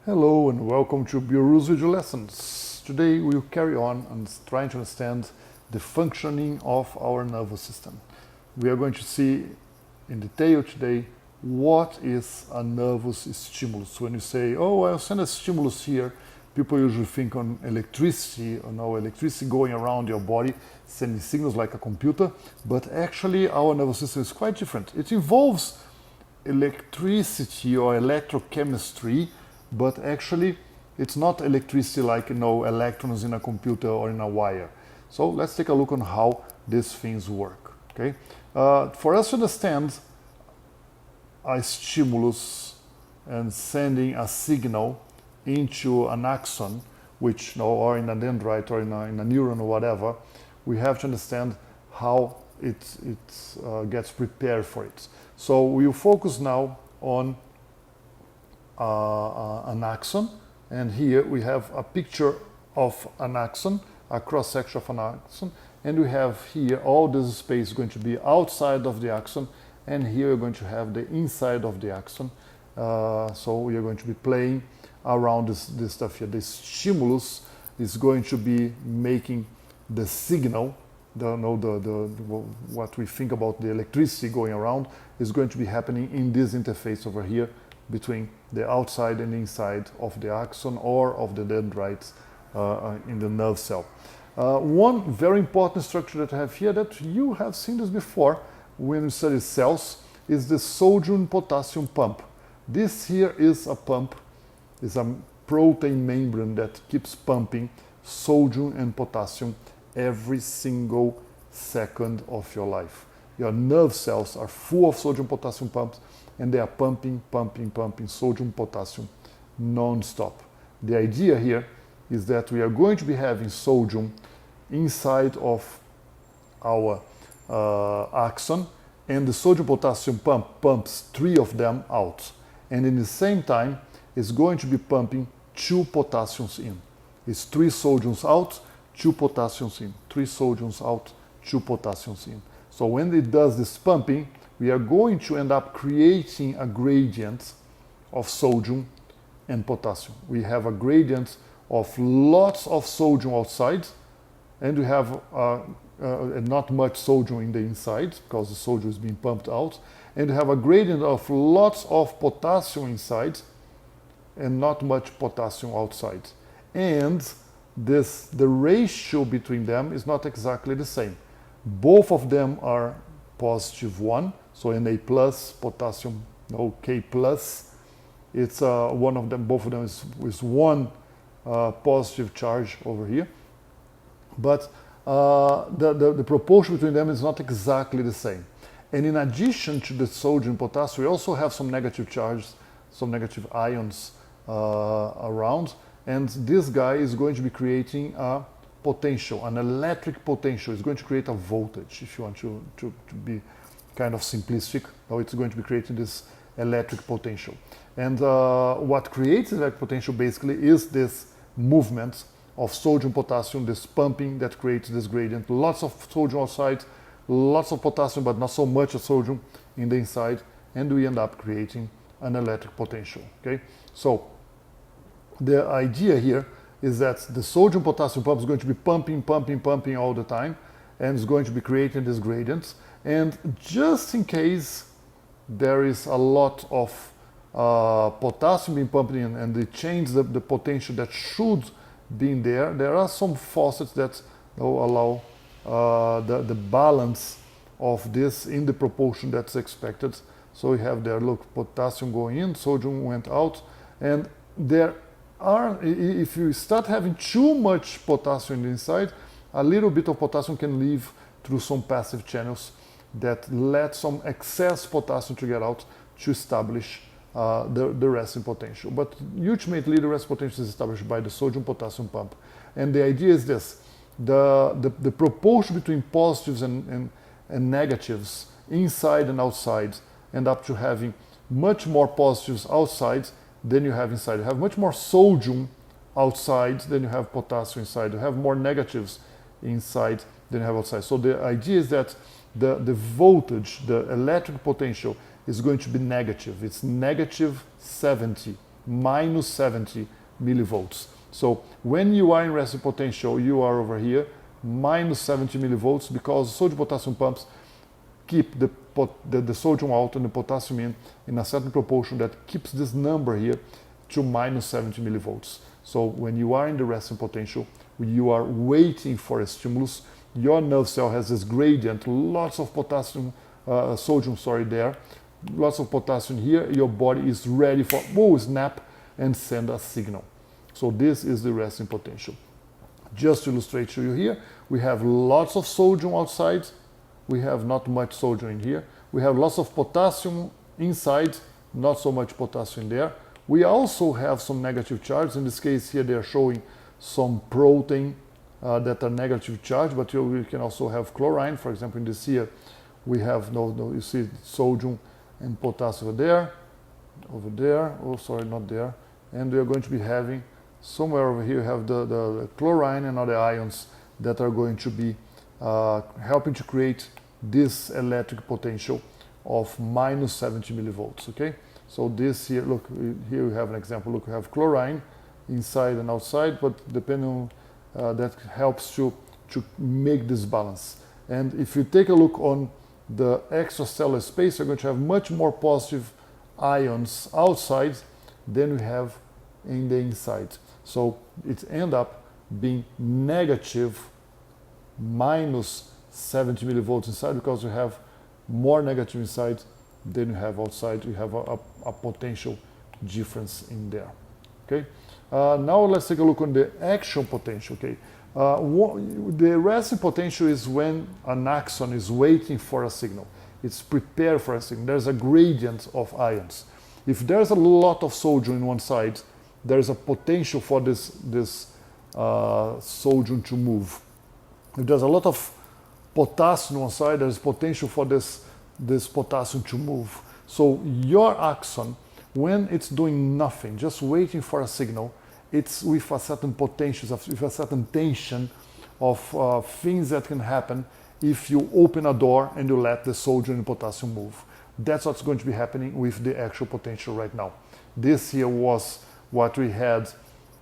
Hello and welcome to Bureau's video lessons. Today we'll carry on and trying to understand the functioning of our nervous system. We are going to see in detail today what is a nervous stimulus. When you say, oh, I'll send a stimulus here, people usually think on electricity, electricity going around your body, sending signals like a computer, but actually our nervous system is quite different. It involves electricity or electrochemistry, but actually it's not electricity like electrons in a computer or in a wire. So let's take a look on how these things work. Okay, for us to understand a stimulus and sending a signal into an axon, which or in a dendrite or in a neuron or whatever, we have to understand how it gets prepared for it. So we'll focus now on an axon, and here we have a picture of an axon, a cross-section of an axon, and we have here all this space going to be outside of the axon, and here we're going to have the inside of the axon. So we are going to be playing around this stuff here. This stimulus is going to be making the signal, what we think about the electricity going around is going to be happening in this interface over here between the outside and inside of the axon or of the dendrites in the nerve cell. One very important structure that I have here, that you have seen this before when you study cells, is the sodium-potassium pump. This here is a pump, is a protein membrane that keeps pumping sodium and potassium every single second of your life. Your nerve cells are full of sodium-potassium pumps, and they are pumping sodium, potassium non-stop. The idea here is that we are going to be having sodium inside of our axon, and the sodium-potassium pump pumps 3 of them out. And in the same time, it's going to be pumping 2 potassiums in. It's 3 sodiums out, 2 potassiums in. 3 sodiums out, 2 potassiums in. So when it does this pumping, we are going to end up creating a gradient of sodium and potassium. We have a gradient of lots of sodium outside, and we have not much sodium in the inside because the sodium is being pumped out, and we have a gradient of lots of potassium inside and not much potassium outside. And the ratio between them is not exactly the same. Both of them are positive 1, so Na plus, potassium, K plus. It's one of them, both of them is one positive charge over here. But the proportion between them is not exactly the same. And in addition to the sodium and potassium, we also have some negative charges, some negative ions around. And this guy is going to be creating a potential, an electric potential. It's going to create a voltage, if you want to be kind of simplistic. Now it's going to be creating this electric potential. And what creates electric potential basically is this movement of sodium, potassium, this pumping that creates this gradient. Lots of sodium outside, lots of potassium, but not so much of sodium in the inside, and we end up creating an electric potential. Okay, so the idea here is that the sodium potassium pump is going to be pumping all the time, and it's going to be creating these gradients. And just in case there is a lot of potassium being pumped in and they change the potential that should be in there are some faucets that allow the balance of this in the proportion that's expected. So we have there, look, potassium going in, sodium went out, and there if you start having too much potassium inside, a little bit of potassium can leave through some passive channels that let some excess potassium to get out to establish the resting potential. But ultimately, the resting potential is established by the sodium-potassium pump. And the idea is this: the proportion between positives and negatives inside and outside end up to having much more positives outside than you have inside. You have much more sodium outside than you have potassium inside. You have more negatives inside than you have outside. So the idea is that the voltage, the electric potential, is going to be negative. It's negative 70 minus 70 millivolts. So when you are in resting potential, you are over here, minus 70 millivolts, because sodium potassium pumps keep the sodium out and the potassium in a certain proportion that keeps this number here to minus 70 millivolts. So when you are in the resting potential, you are waiting for a stimulus. Your nerve cell has this gradient, lots of potassium, sodium, there, lots of potassium here. Your body is ready for, snap, and send a signal. So this is the resting potential. Just to illustrate to you here, we have lots of sodium outside. We have not much sodium in here. We have lots of potassium inside, not so much potassium there. We also have some negative charge. In this case here, they are showing some protein that are negative charge, but we can also have chlorine. For example, in this here, we have, you see sodium and potassium over there, not there. And we are going to be having, somewhere over here, you have the chlorine and other ions that are going to be helping to create this electric potential of minus 70 millivolts, okay? So this here, look, here we have an example. Look, we have chlorine inside and outside, but depending on that helps to make this balance. And if you take a look on the extracellular space, you're going to have much more positive ions outside than we have in the inside. So it ends up being negative minus 70 millivolts inside, because you have more negative inside than you have outside. You have a potential difference in there. Okay. Now let's take a look on the actual potential. Okay. The resting potential is when an axon is waiting for a signal. It's prepared for a signal. There's a gradient of ions. If there's a lot of sodium in one side, there's a potential for this sodium to move. If there's a lot of potassium on one side, there's potential for this potassium to move. So your axon, when it's doing nothing, just waiting for a signal, it's with a certain potential, with a certain tension of things that can happen if you open a door and you let the sodium and potassium move. That's what's going to be happening with the actual potential right now. This here was what we had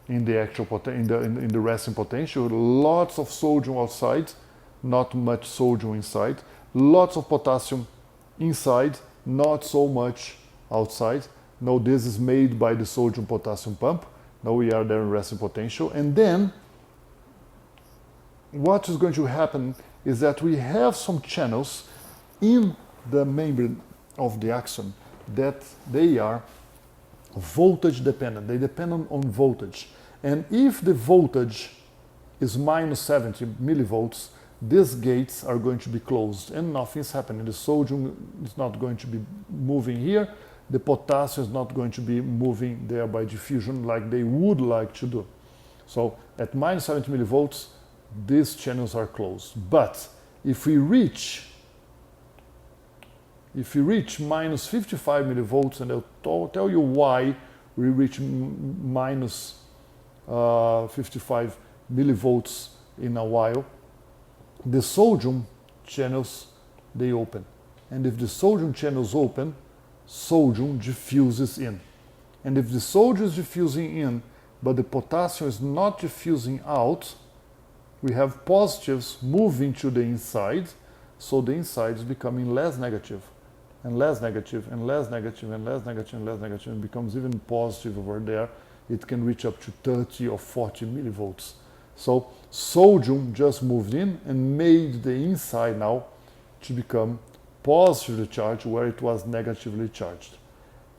in the actual in the resting potential. Lots of sodium outside, not much sodium inside. Lots of potassium inside, not so much outside. Now this is made by the sodium potassium pump. Now we are there in resting potential. And then what is going to happen is that we have some channels in the membrane of the axon that they are voltage dependent. They depend on voltage. And if the voltage is minus 70 millivolts, these gates are going to be closed and nothing's happening. The sodium is not going to be moving here. The potassium is not going to be moving there by diffusion like they would like to do. So at minus 70 millivolts, these channels are closed. But if we reach minus 55 millivolts, and I'll tell you why we reach minus 55 millivolts in a while, the sodium channels, they open. And if the sodium channels open, sodium diffuses in. And if the sodium is diffusing in, but the potassium is not diffusing out, we have positives moving to the inside, so the inside is becoming less negative, and less negative, and less negative, and less negative, and less negative, and becomes even positive over there. It can reach up to 30 or 40 millivolts. So sodium just moved in and made the inside now to become positively charged where it was negatively charged.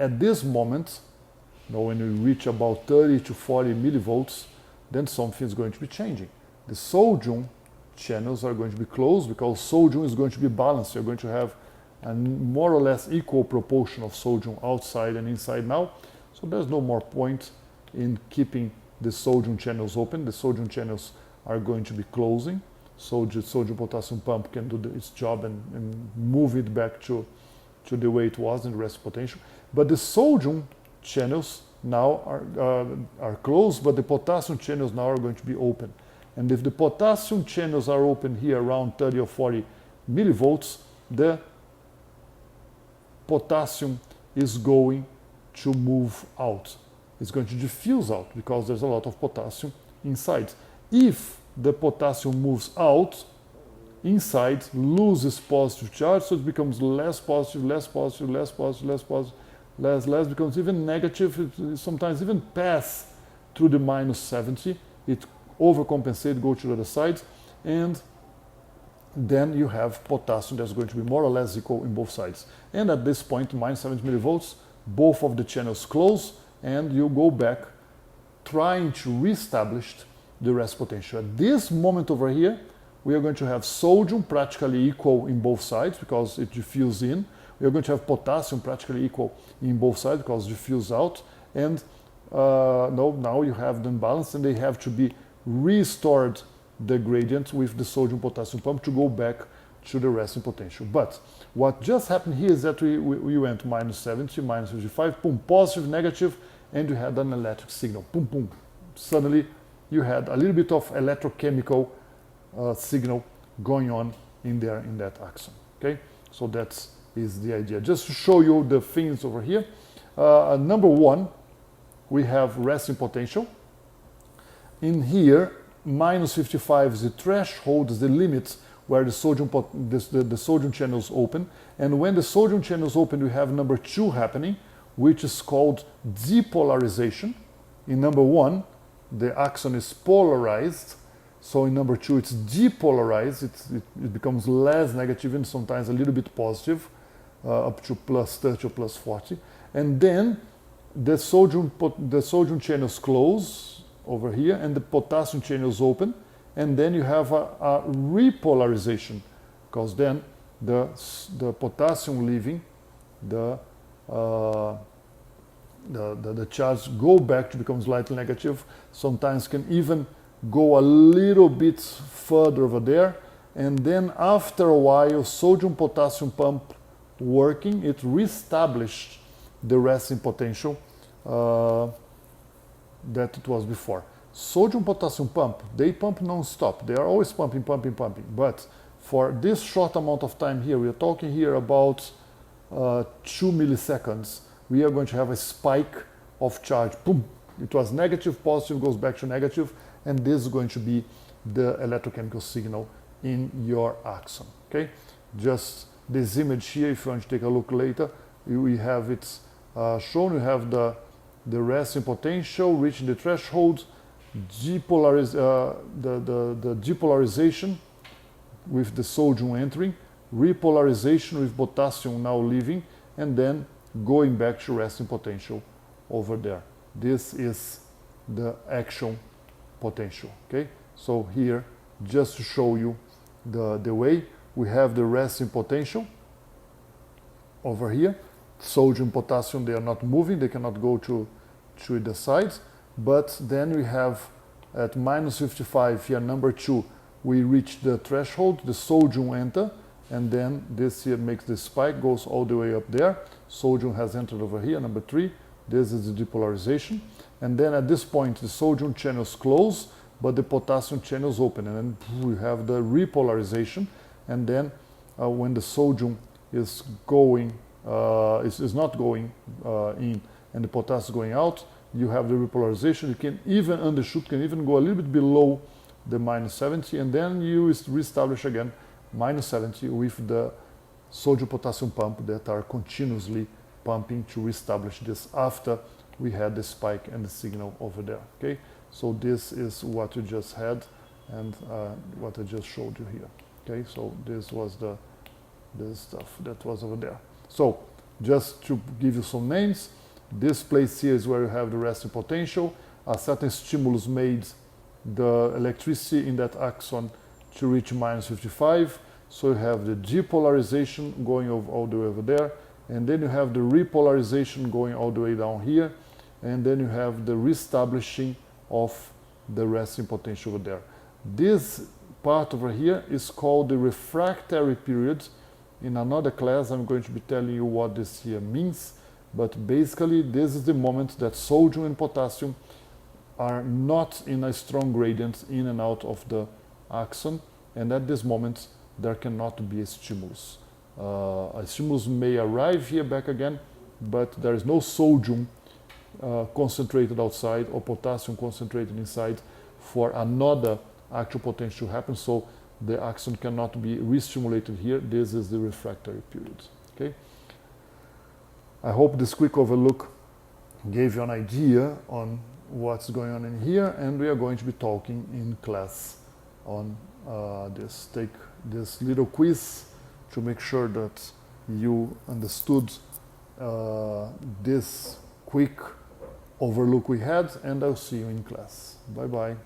At this moment, when we reach about 30 to 40 millivolts, then something is going to be changing. The sodium channels are going to be closed because sodium is going to be balanced. You're going to have a more or less equal proportion of sodium outside and inside now. So there's no more point in keeping the sodium channels open. The sodium channels are going to be closing. So the sodium potassium pump can do its job and move it back to the way it was in the resting potential. But the sodium channels now are closed, but the potassium channels now are going to be open. And if the potassium channels are open here around 30 or 40 millivolts, the potassium is going to move out. it's going to diffuse out because there's a lot of potassium inside. If the potassium moves out, inside loses positive charge, so it becomes less positive, less positive, less positive, less positive, less, becomes even negative. It sometimes even pass through the minus 70. It overcompensates, go to the other side, and then you have potassium that's going to be more or less equal in both sides. And at this point, minus 70 millivolts, both of the channels close, and you go back trying to reestablish the rest potential. At this moment over here, we are going to have sodium practically equal in both sides because it diffuses in. We are going to have potassium practically equal in both sides because it diffuses out. And now you have them balanced, and they have to be restored, the gradient with the sodium potassium pump, to go back to the resting potential. But what just happened here is that we went minus 70, minus 55, boom, positive, negative, and you had an electric signal, boom, boom. Suddenly you had a little bit of electrochemical signal going on in there in that axon. Okay, so that is the idea. Just to show you the things over here. Number one, we have resting potential. In here, minus 55 is the threshold, is the limit where the sodium the sodium channels open. And when the sodium channels open, we have number 2 happening, which is called depolarization. In number 1, the axon is polarized. So in number 2, it's depolarized. It becomes less negative and sometimes a little bit positive, up to plus 30 or plus 40. And then the sodium channels close over here, and the potassium channels open, and then you have a repolarization, because then the potassium leaving, the charge go back to become slightly negative. Sometimes can even go a little bit further over there, and then after a while, sodium potassium pump working, it reestablished the resting potential that it was before. Sodium potassium pump, they pump non-stop. They are always pumping. But for this short amount of time here, we are talking here about 2 milliseconds, we are going to have a spike of charge. Boom! It was negative, positive, goes back to negative, and this is going to be the electrochemical signal in your axon. Okay? Just this image here, if you want to take a look later, we have it shown. We have the resting potential reaching the threshold, the depolarization with the sodium entering, repolarization with potassium now leaving, and then going back to resting potential over there. This is the action potential. Okay, so here, just to show you the way, we have the resting potential over here. Sodium, potassium, they are not moving, they cannot go to the sides, but then we have at minus 55 here, number 2, we reach the threshold, the sodium enter, and then this here makes the spike, goes all the way up there. Sodium has entered over here, number 3, this is the depolarization, and then at this point the sodium channels close, but the potassium channels open, and then we have the repolarization, and then when the sodium is going is not going in and the potassium going out, you have the repolarization. You can even undershoot, can even go a little bit below the minus 70, and then you reestablish again minus 70 with the sodium potassium pump that are continuously pumping to reestablish this after we had the spike and the signal over there. Okay, so this is what you just had and what I just showed you here. Okay, so this was this stuff that was over there. So just to give you some names, this place here is where you have the resting potential. A certain stimulus made the electricity in that axon to reach minus 55. So you have the depolarization going all the way over there, and then you have the repolarization going all the way down here, and then you have the reestablishing of the resting potential over there. This part over here is called the refractory period. In another class, I'm going to be telling you what this here means, but basically this is the moment that sodium and potassium are not in a strong gradient in and out of the axon, and at this moment there cannot be a stimulus. A stimulus may arrive here back again, but there is no sodium concentrated outside or potassium concentrated inside for another actual potential to happen. So the axon cannot be re-stimulated here. This is the refractory period. Okay. I hope this quick overlook gave you an idea on what's going on in here, and we are going to be talking in class on this. Take this little quiz to make sure that you understood this quick overlook we had, and I'll see you in class. Bye bye.